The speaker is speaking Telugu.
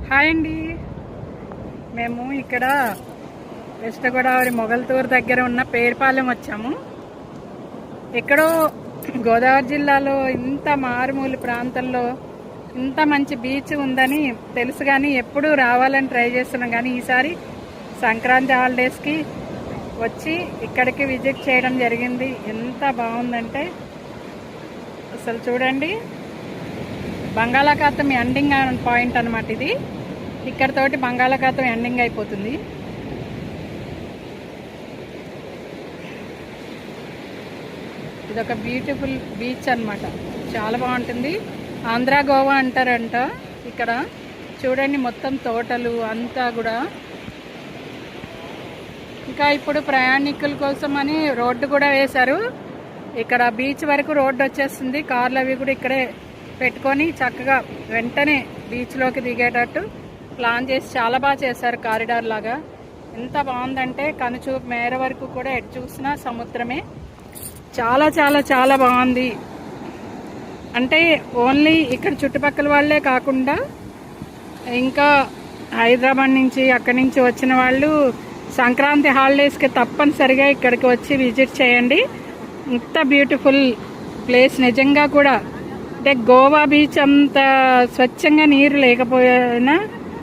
హాయ్ అండి. మేము ఇక్కడ వెస్ట్ గోదావరి మొగల్తూరు దగ్గర ఉన్న పేరుపాలెం వచ్చాము. ఎక్కడో గోదావరి జిల్లాలో ఇంత మారుమూల ప్రాంతంలో ఇంత మంచి బీచ్ ఉందని తెలుసు, కానీ ఎప్పుడూ రావాలని ట్రై చేస్తున్నాం. కానీ ఈసారి సంక్రాంతి హాలిడేస్కి వచ్చి ఇక్కడికి విజిట్ చేయడం జరిగింది. ఎంత బాగుందంటే అసలు చూడండి, బంగాళాఖాతం ఎండింగ్ పాయింట్ అనమాట ఇది. ఇక్కడతోటి బంగాళాఖాతం ఎండింగ్ అయిపోతుంది. ఇదొక బ్యూటిఫుల్ బీచ్ అనమాట, చాలా బాగుంటుంది. ఆంధ్ర గోవా అంటారంట. ఇక్కడ చూడండి మొత్తం తోటలు అంతా కూడా. ఇంకా ఇప్పుడు ప్రయాణికుల కోసం అని రోడ్డు కూడా వేశారు. ఇక్కడ బీచ్ వరకు రోడ్డు వచ్చేస్తుంది. కార్లు అవి కూడా ఇక్కడే పెట్టుకొని చక్కగా వెంటనే బీచ్లోకి దిగేటట్టు ప్లాన్ చేసి చాలా బాగా చేశారు, కారిడార్ లాగా. ఎంత బాగుందంటే కనుచూపు మేర వరకు కూడా ఎటు చూసినా సముద్రమే. చాలా చాలా చాలా బాగుంది. అంటే ఓన్లీ ఇక్కడ చుట్టుపక్కల వాళ్ళే కాకుండా ఇంకా హైదరాబాద్ నుంచి అక్కడి నుంచి వచ్చిన వాళ్ళు సంక్రాంతి హాలిడేస్కి తప్పనిసరిగా ఇక్కడికి వచ్చి విజిట్ చేయండి. ఇంత బ్యూటిఫుల్ ప్లేస్ నిజంగా కూడా. అంటే గోవా బీచ్ అంత స్వచ్ఛంగా నీరు లేకపోయినా